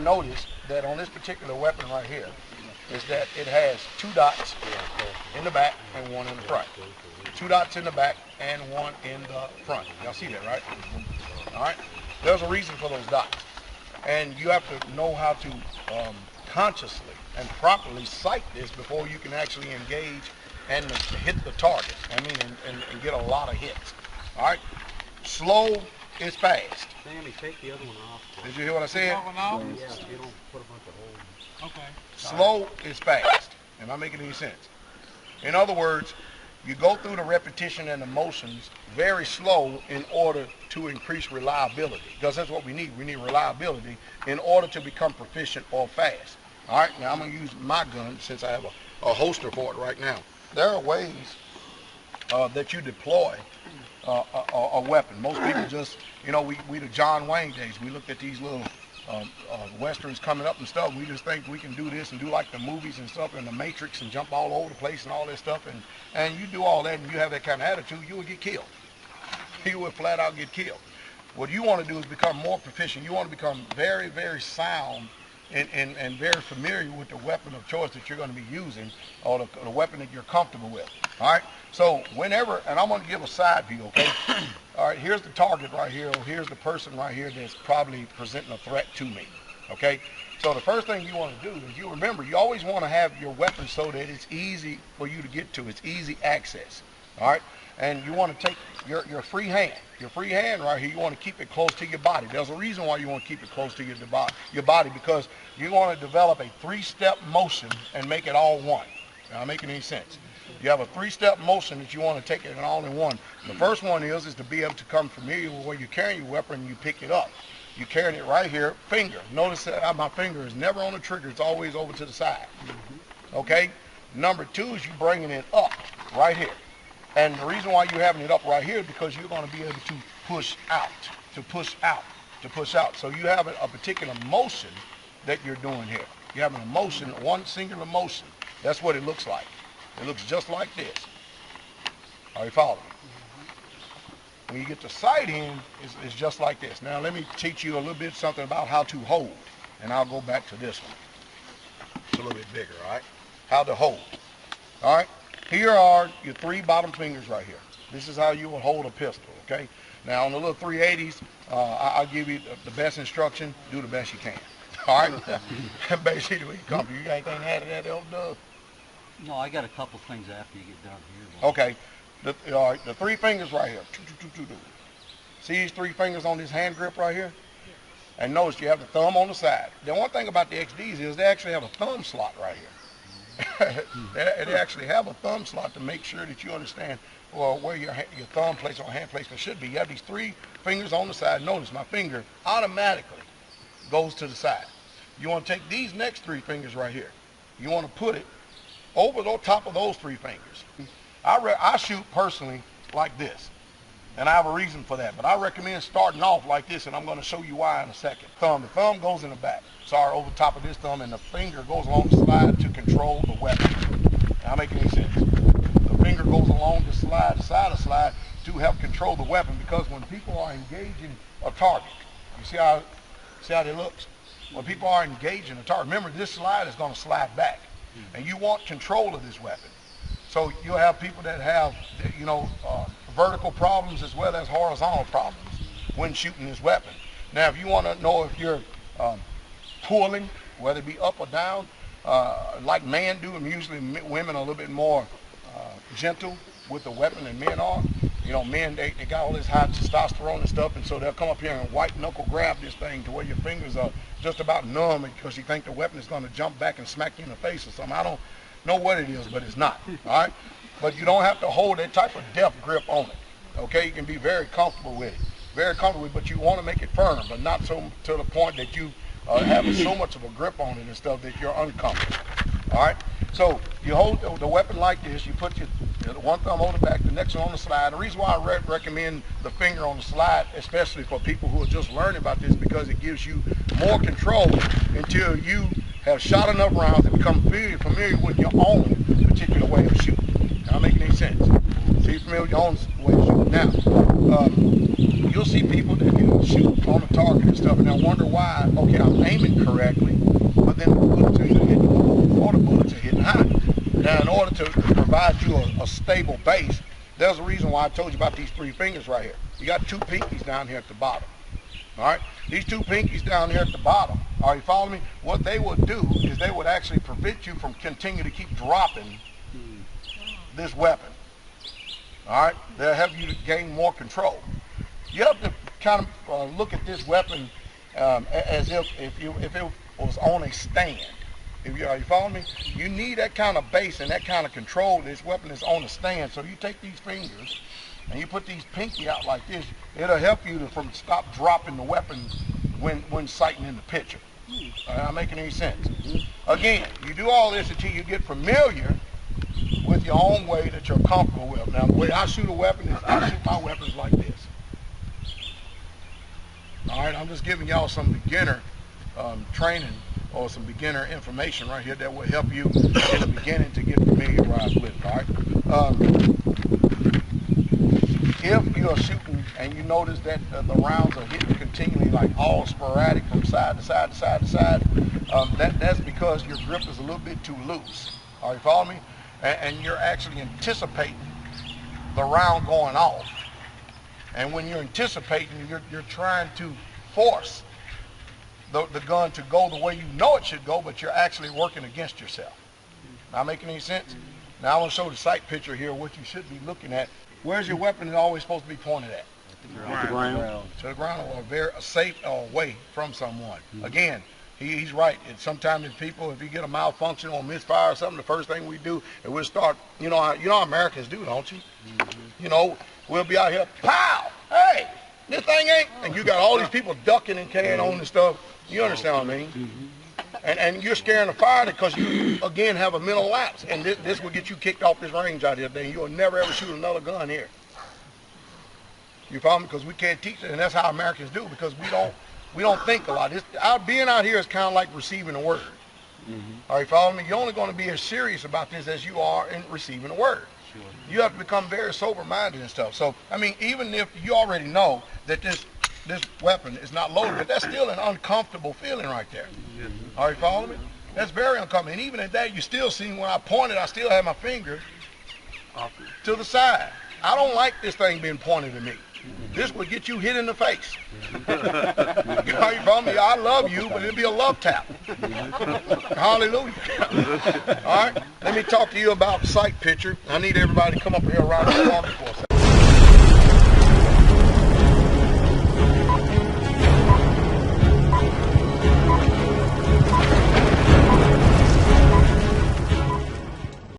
notice that on this particular weapon right here is that it has 2 dots in the back and 1 in the front. 2 dots in the back and 1 in the front. Y'all see that, right? All right. There's a reason for those dots, and you have to know how to consciously and properly sight this before you can actually engage and hit the target. I mean, and get a lot of hits. All right. Slow is fast. Sammy, take the other one off. Did you hear what I said? Yeah, you don't put a bunch of holes. Okay. Slow is fast. Am I making any sense? In other words, you go through the repetition and the motions very slow in order to increase reliability. Because that's what we need. We need reliability in order to become proficient or fast. All right, now I'm going to use my gun since I have a holster for it right now. There are ways that you deploy a weapon. Most people just, we the John Wayne days, we looked at these little westerns coming up and stuff. We just think we can do this and do like the movies and stuff and the Matrix and jump all over the place and all this stuff. And you do all that and you have that kind of attitude, you will get killed. You will flat out get killed. What you want to do is become more proficient. You want to become very, very sound and very familiar with the weapon of choice that you're going to be using, or the weapon that you're comfortable with. All right. So whenever, and I'm going to give a side view, okay? All right, here's the target right here, or here's the person right here that's probably presenting a threat to me, okay? So the first thing you want to do is you remember, you always want to have your weapon so that it's easy for you to get to. It's easy access, all right? And you want to take your free hand right here, you want to keep it close to your body. There's a reason why you want to keep it close to your body, because you want to develop a 3-step motion and make it all one. Not making any sense. You have a 3-step motion that you want to take it all in one. The first one is to be able to come familiar with where you're carrying your weapon and you pick it up. You're carrying it right here, finger. Notice that my finger is never on the trigger. It's always over to the side. Okay? Number 2 is you bringing it up right here. And the reason why you're having it up right here is because you're going to be able to push out, to push out, to push out. So you have a particular motion that you're doing here. You're having a motion, one singular motion. That's what it looks like. It looks just like this. Are you following me? When you get the sight in, it's just like this. Now let me teach you a little bit something about how to hold. And I'll go back to this one. It's a little bit bigger, all right? How to hold. All right? Here are your 3 bottom fingers right here. This is how you will hold a pistol, okay? Now on the little 380s, I'll give you the best instruction. Do the best you can. All right? Basically, you got anything to add to that, Elder Doug? No, I got a couple things after you get done here. Okay. All right, the 3 fingers right here. See these 3 fingers on this hand grip right here? And notice you have the thumb on the side. The one thing about the XDs is they actually have a thumb slot right here. They actually have a thumb slot to make sure that you understand where your thumb placement or hand placement should be. You have these 3 fingers on the side. Notice my finger automatically goes to the side. You want to take these next 3 fingers right here. You want to put it over the top of those 3 fingers. I shoot personally like this, and I have a reason for that, but I recommend starting off like this, and I'm going to show you why in a second. The thumb goes in the back, over top of this thumb, and the finger goes along the slide to control the weapon. Now, making any sense? The finger goes along the side of the slide to help control the weapon, because when people are engaging a target, you see how it looks? When people are engaging a target, remember this slide is going to slide back. And you want control of this weapon. So you'll have people that have, vertical problems as well as horizontal problems when shooting this weapon. Now, if you want to know if you're pulling, whether it be up or down, like men do, and usually women are a little bit more gentle with the weapon than men are. Men, they got all this high testosterone and stuff, and so they'll come up here and white knuckle grab this thing to where your fingers are just about numb because you think the weapon is going to jump back and smack you in the face or something. I don't know what it is, but it's not, all right? But you don't have to hold that type of death grip on it, okay? You can be very comfortable with it, but you want to make it firm, but not so to the point that you have so much of a grip on it and stuff that you're uncomfortable, all right? So you hold the weapon like this, you put your one thumb on the back, the next one on the slide. The reason why I recommend the finger on the slide, especially for people who are just learning about this, because it gives you more control until you have shot enough rounds and become familiar with your own particular way of shooting. Now, making any sense? So you're familiar with your own way of shooting. Now, you'll see people that can shoot on the target and stuff, and they'll wonder why, okay, I'm aiming correctly, but then the bullets are either hitting low or the bullets are hitting high. Now, in order to provide you a stable base, there's a reason why I told you about these 3 fingers right here. You got 2 pinkies down here at the bottom. All right? These 2 pinkies down here at the bottom, are you following me? What they would do is they would actually prevent you from continuing to keep dropping this weapon. All right? They'll help you to gain more control. You have to kind of look at this weapon as if it was on a stand. Are you following me? You need that kind of base and that kind of control. This weapon is on a stand. So you take these fingers and you put these pinky out like this. It'll help you to stop dropping the weapon when sighting in the picture. Not making any sense. Again, you do all this until you get familiar with your own way that you're comfortable with. Now, the way I shoot a weapon is I shoot my weapons like this. All right, I'm just giving y'all some beginner training or some beginner information right here that will help you in the beginning to get familiarized with it. All right. If you are shooting and you notice that the rounds are hitting continually, like all sporadic from side to side to side to side, that's because your grip is a little bit too loose. Are you following me? And you're actually anticipating the round going off. And when you're anticipating, you're trying to force the gun to go the way you know it should go, but you're actually working against yourself. Not making any sense? Now I want to show the sight picture here, what you should be looking at. Where's your weapon is always supposed to be pointed at? The ground. To the ground, or very safe or away from someone. Again, he's right. Sometimes if you get a malfunction or misfire or something, the first thing we do is we'll start, you know how Americans do, don't you? You know, we'll be out here, pow, hey, this thing ain't, and you got all these people ducking and carrying on and stuff. You understand what I mean? And you're scaring the fire because you, again, have a mental lapse. And this will get you kicked off this range out here. Then you'll never ever shoot another gun here. You follow me? Because we can't teach it. And that's how Americans do, because we don't think a lot. Being out here is kind of like receiving a word. Are you following me? You're only going to be as serious about this as you are in receiving a word. Sure. You have to become very sober-minded and stuff. So, I mean, even if you already know that this weapon is not loaded, but that's still an uncomfortable feeling right there. Are you following me? That's very uncomfortable. And even at that, you still see when I pointed, I still have my finger to the side. I don't like this thing being pointed at me. This would get you hit in the face. Are you following me? I love you, but it'll be a love tap. Hallelujah. All right, let me talk to you about sight picture. I need everybody to come up here around the corner for a second.